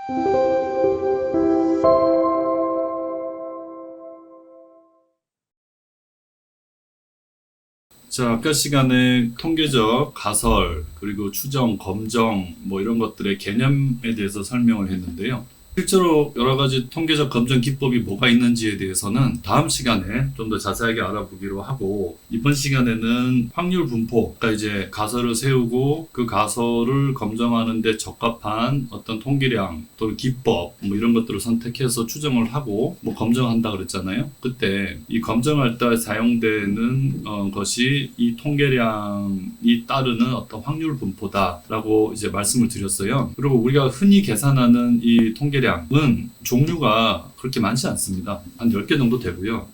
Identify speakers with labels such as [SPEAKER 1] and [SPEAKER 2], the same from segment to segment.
[SPEAKER 1] 자, 아까 시간에 통계적, 가설, 그리고 추정, 검정, 뭐 이런 것들의 개념에 대해서 설명을 했는데요. 실제로 여러 가지 통계적 검정 기법이 뭐가 있는지에 대해서는 다음 시간에 좀 더 자세하게 알아보기로 하고, 이번 시간에는 확률 분포, 그러니까 이제 가설을 세우고 그 가설을 검정하는 데 적합한 어떤 통계량 또는 기법 뭐 이런 것들을 선택해서 추정을 하고 뭐 검정한다 그랬잖아요. 그때 이 검정할 때 사용되는 것이 이 통계량이 따르는 어떤 확률 분포다라고 이제 말씀을 드렸어요. 그리고 우리가 흔히 계산하는 이 통계량은 종류가 그렇게 많지 않습니다. 한 10개 정도 되고요.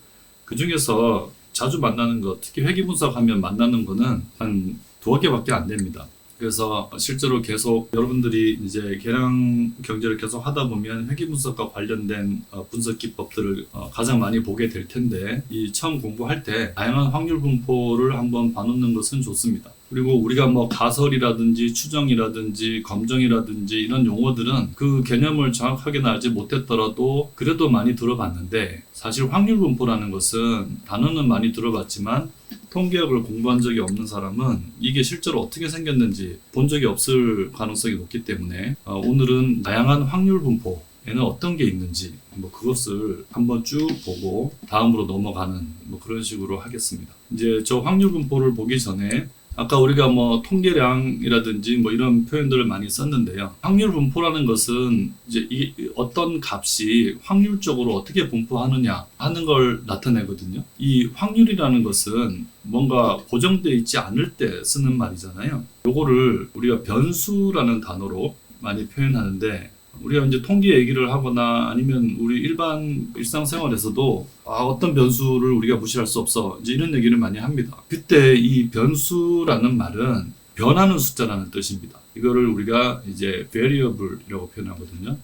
[SPEAKER 1] 그 중에서 자주 만나는 것, 특히 회계 분석하면 만나는 거는 한 2개밖에 안 됩니다. 그래서 실제로 계속 여러분들이 이제 계량 경제를 계속 하다 보면 회계 분석과 관련된 분석 기법들을 가장 많이 보게 될 텐데, 이 처음 공부할 때 다양한 확률 분포를 한번 봐놓는 것은 좋습니다. 그리고 우리가 뭐 가설이라든지 추정이라든지 검정이라든지 이런 용어들은 그 개념을 정확하게는 알지 못했더라도 그래도 많이 들어봤는데, 사실 확률 분포라는 것은 단어는 많이 들어봤지만 통계학을 공부한 적이 없는 사람은 이게 실제로 어떻게 생겼는지 본 적이 없을 가능성이 높기 때문에 오늘은 다양한 확률 분포에는 어떤 게 있는지 뭐 그것을 한번 쭉 보고 다음으로 넘어가는 뭐 그런 식으로 하겠습니다. 이제 저 확률 분포를 보기 전에 아까 우리가 뭐 통계량이라든지 뭐 이런 표현들을 많이 썼는데요. 확률 분포라는 것은 이제 이 어떤 값이 확률적으로 어떻게 분포하느냐 하는 걸 나타내거든요. 이 확률이라는 것은 뭔가 고정되어 있지 않을 때 쓰는 말이잖아요. 요거를 우리가 변수라는 단어로 많이 표현하는데, 우리가 이제 통계 얘기를 하거나 아니면 우리 일반 일상생활에서도 어떤 변수를 우리가 무시할 수 없어, 이제 이런 얘기를 많이 합니다. 그때 이 변수라는 말은 변하는 숫자라는 뜻입니다. 이거를 우리가 이제 variable이라고 표현하거든요.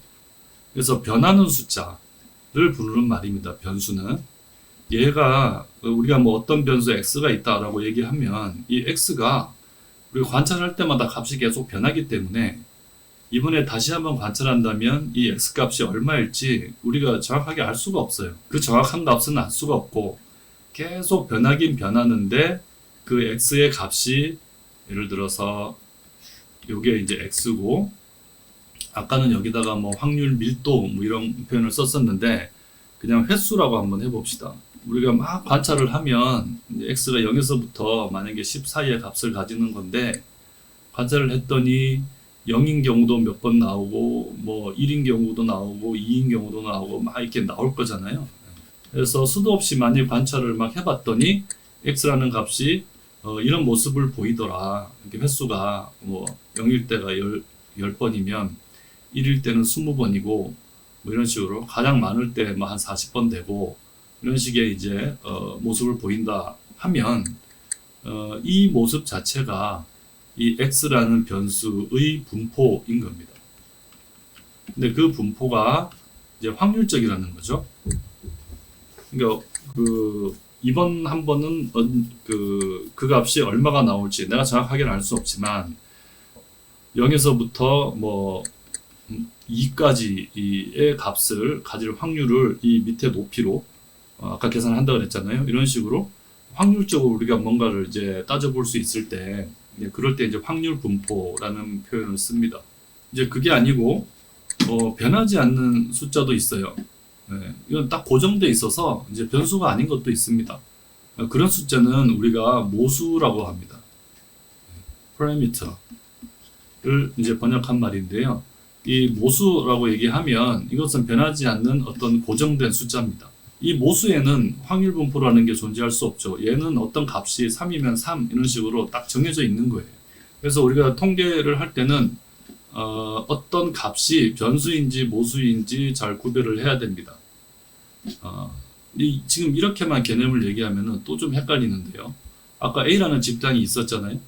[SPEAKER 1] 그래서 변하는 숫자를 부르는 말입니다. 변수는. 얘가 우리가 뭐 어떤 변수 x가 있다라고 얘기하면 이 x가 우리가 관찰할 때마다 값이 계속 변하기 때문에 이번에 다시 한번 관찰한다면 이 x값이 얼마일지 우리가 정확하게 알 수가 없어요. 그 정확한 값은 알 수가 없고 계속 변하긴 변하는데, 그 x의 값이 예를 들어서 요게 이제 x고, 아까는 여기다가 뭐 확률 밀도 뭐 이런 표현을 썼었는데 그냥 횟수라고 한번 해봅시다. 우리가 막 관찰을 하면 x가 0에서부터 만약에 10 사이의 값을 가지는 건데, 관찰을 했더니 0인 경우도 몇 번 나오고 뭐 1인 경우도 나오고 2인 경우도 나오고 막 이렇게 나올 거잖아요. 그래서 수도 없이 많이 관찰을 막 해봤더니 x라는 값이 이런 모습을 보이더라. 이렇게 횟수가 뭐 0일 때가 10번이면 1일 때는 20번이고 뭐 이런 식으로 가장 많을 때 뭐 한 40번 되고 이런 식의 이제 모습을 보인다 하면 이 모습 자체가 이 x라는 변수의 분포인 겁니다. 근데 그 분포가 이제 확률적이라는 거죠. 그러니까 이번 한 번은 그 값이 얼마가 나올지 내가 정확하게는 알 수 없지만 0에서부터 뭐 2까지의 값을 가질 확률을 이 밑에 높이로 아까 계산한다고 그랬잖아요. 이런 식으로 확률적으로 우리가 뭔가를 이제 따져볼 수 있을 때, 그럴 때 이제 확률 분포라는 표현을 씁니다. 이제 그게 아니고 변하지 않는 숫자도 있어요. 이건 딱 고정돼 있어서 이제 변수가 아닌 것도 있습니다. 그런 숫자는 우리가 모수라고 합니다. parameter를 이제 번역한 말인데요. 이 모수라고 얘기하면 이것은 변하지 않는 어떤 고정된 숫자입니다. 이 모수에는 확률 분포라는 게 존재할 수 없죠. 얘는 어떤 값이 3이면 3 이런 식으로 딱 정해져 있는 거예요. 그래서 우리가 통계를 할 때는 어떤 값이 변수인지 모수인지 잘 구별을 해야 됩니다. 지금 이렇게만 개념을 얘기하면 또 좀 헷갈리는데요. 아까 A라는 집단이 있었잖아요.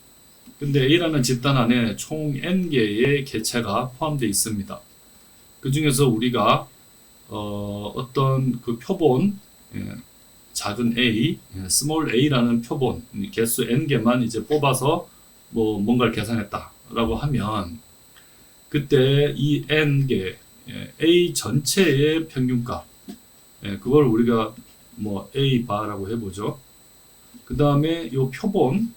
[SPEAKER 1] 근데 A라는 집단 안에 총 N개의 개체가 포함되어 있습니다. 그 중에서 우리가 어떤 그 표본, 작은 a, small a라는 표본, 개수 n개만 이제 뽑아서 뭔가를 계산했다라고 하면, 그때 이 n개, A 전체의 평균값, 그걸 우리가 뭐 A 바라고 해보죠. 그 다음에 이 표본,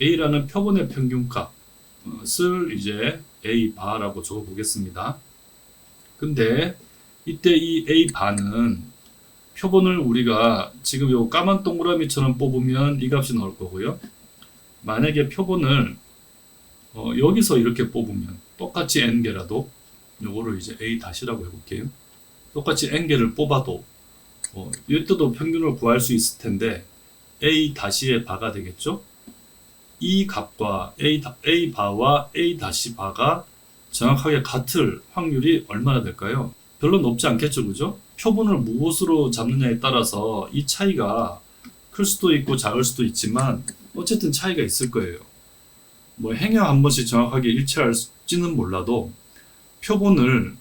[SPEAKER 1] A라는 표본의 평균값을 이제 A 바라고 적어 보겠습니다. 근데 이때 이 A 바는 표본을 우리가 지금 요 까만 동그라미처럼 뽑으면 이 값이 나올 거고요. 만약에 표본을 여기서 이렇게 뽑으면 똑같이 n개라도 요거를 이제 A 다시라고 해볼게요. 똑같이 n개를 뽑아도 이때도 평균을 구할 수 있을 텐데 A 다시의 바가 되겠죠? 이 값과 A 바와 A 다시 바가 정확하게 같을 확률이 얼마나 될까요? 별로 높지 않겠죠, 그죠? 표본을 무엇으로 잡느냐에 따라서 이 차이가 클 수도 있고 작을 수도 있지만 어쨌든 차이가 있을 거예요. 뭐 행여 한 번씩 정확하게 일치할지는 몰라도 표본을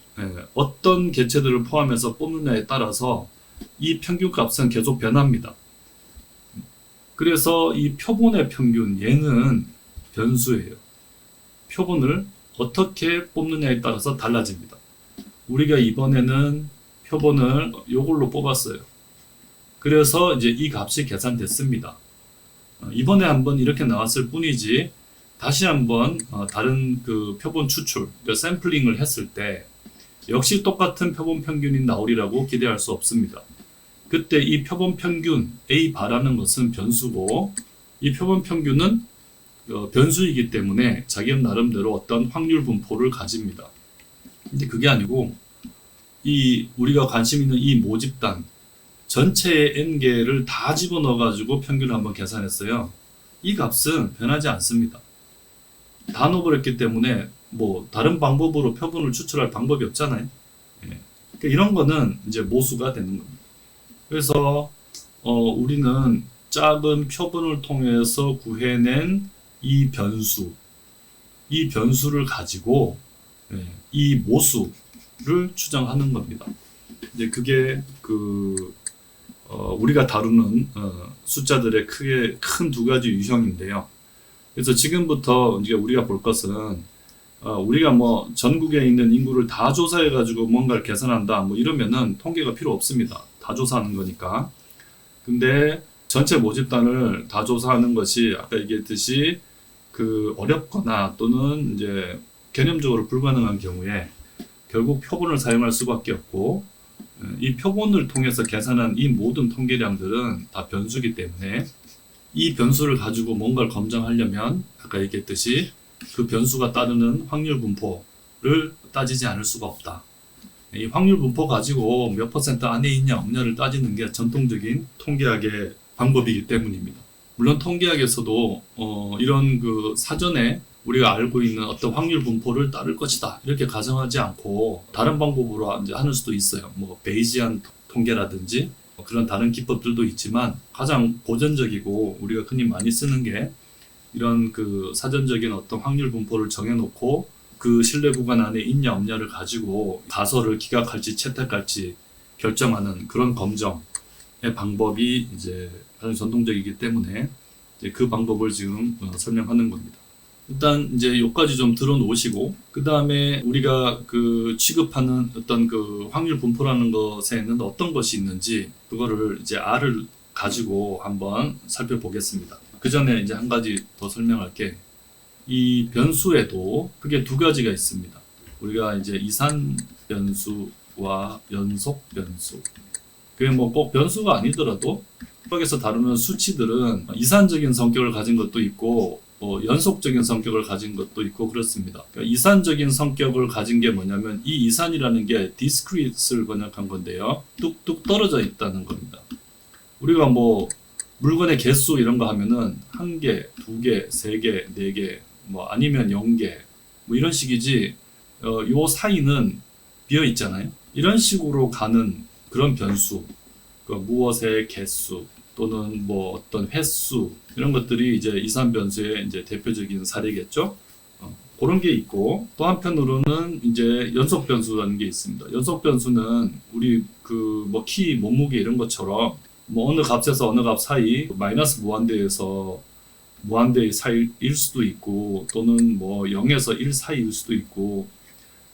[SPEAKER 1] 어떤 개체들을 포함해서 뽑느냐에 따라서 이 평균값은 계속 변합니다. 그래서 이 표본의 평균, 얘는 변수예요. 표본을 어떻게 뽑느냐에 따라서 달라집니다. 우리가 이번에는 표본을 이걸로 뽑았어요. 그래서 이제 이 값이 계산됐습니다. 이번에 한번 이렇게 나왔을 뿐이지 다시 한번 다른 그 표본 추출, 그러니까 샘플링을 했을 때 역시 똑같은 표본 평균이 나오리라고 기대할 수 없습니다. 그때 이 표본 평균 A 바라는 것은 변수고 이 표본 평균은 변수이기 때문에 자기 나름대로 어떤 확률 분포를 가집니다. 근데 그게 아니고 우리가 관심 있는 이 모집단 전체의 n개를 다 집어넣어 가지고 평균을 한번 계산했어요. 이 값은 변하지 않습니다. 다 넣어버렸기 때문에 뭐 다른 방법으로 표본을 추출할 방법이 없잖아요. 그러니까 이런 거는 이제 모수가 되는 겁니다. 그래서 우리는 작은 표본을 통해서 구해낸 이 변수를 가지고 이 모수를 추정하는 겁니다. 이제 그게 우리가 다루는 숫자들의 큰 두 가지 유형인데요. 그래서 지금부터 이제 우리가 볼 것은 우리가 뭐 전국에 있는 인구를 다 조사해 가지고 뭔가를 계산한다 뭐 이러면은 통계가 필요 없습니다. 다 조사하는 거니까. 근데 전체 모집단을 다 조사하는 것이 아까 얘기했듯이 어렵거나 또는 이제 개념적으로 불가능한 경우에 결국 표본을 사용할 수밖에 없고 이 표본을 통해서 계산한 이 모든 통계량들은 다 변수이기 때문에 이 변수를 가지고 뭔가를 검증하려면 아까 얘기했듯이 그 변수가 따르는 확률 분포를 따지지 않을 수가 없다. 이 확률 분포 가지고 몇 퍼센트 안에 있냐 없냐를 따지는 게 전통적인 통계학의 방법이기 때문입니다. 물론 통계학에서도 이런 사전에 우리가 알고 있는 어떤 확률 분포를 따를 것이다 이렇게 가정하지 않고 다른 방법으로 이제 하는 수도 있어요. 뭐 베이지안 통계라든지 그런 다른 기법들도 있지만 가장 고전적이고 우리가 흔히 많이 쓰는 게 이런 사전적인 어떤 확률 분포를 정해놓고 그 신뢰 구간 안에 있냐 없냐를 가지고 가설을 기각할지 채택할지 결정하는 그런 검정의 방법이 이제 가장 전통적이기 때문에 이제 그 방법을 지금 설명하는 겁니다. 일단 이제 여기까지 좀 들어놓으시고 그 다음에 우리가 취급하는 어떤 확률 분포라는 것에는 어떤 것이 있는지 그거를 이제 R을 가지고 한번 살펴보겠습니다. 그 전에 이제 한 가지 더 설명할게. 이 변수에도 크게 두 가지가 있습니다. 우리가 이제 이산 변수와 연속 변수. 그게 뭐 꼭 변수가 아니더라도 수학에서 다루는 수치들은 이산적인 성격을 가진 것도 있고 연속적인 성격을 가진 것도 있고 그렇습니다. 그러니까 이산적인 성격을 가진 게 뭐냐면 이 이산이라는 게 discrete를 번역한 건데요. 뚝뚝 떨어져 있다는 겁니다. 우리가 뭐 물건의 개수 이런 거 하면은 1개, 2개, 3개, 4개 뭐 아니면 0개 뭐 이런 식이지 요 사이는 비어 있잖아요. 이런 식으로 가는 그런 변수, 무엇의 개수 또는 뭐 어떤 횟수 이런 것들이 이제 이산 변수의 이제 대표적인 사례겠죠. 그런 게 있고 또 한편으로는 이제 연속 변수라는 게 있습니다. 연속 변수는 우리 뭐 키, 몸무게 이런 것처럼 뭐 어느 값에서 어느 값 사이 마이너스 무한대에서 무한대 사이일 수도 있고 또는 뭐 0에서 1 사이일 수도 있고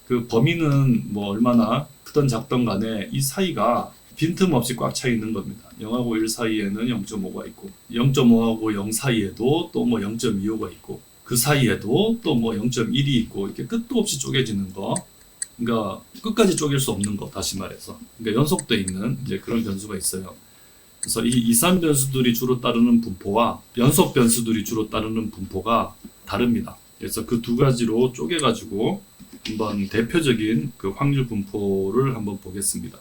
[SPEAKER 1] 그 범위는 뭐 얼마나 크던 작던 간에 이 사이가 빈틈없이 꽉 차 있는 겁니다. 0하고 1 사이에는 0.5가 있고 0.5하고 0 사이에도 또 뭐 0.25가 있고 그 사이에도 또 뭐 0.1이 있고 이렇게 끝도 없이 쪼개지는 거. 그러니까 끝까지 쪼갤 수 없는 거, 다시 말해서. 그러니까 연속돼 있는 이제 그런 변수가 있어요. 그래서 이 이산 변수들이 주로 따르는 분포와 연속 변수들이 주로 따르는 분포가 다릅니다. 그래서 그 두 가지로 쪼개가지고 한번 대표적인 그 확률 분포를 한번 보겠습니다.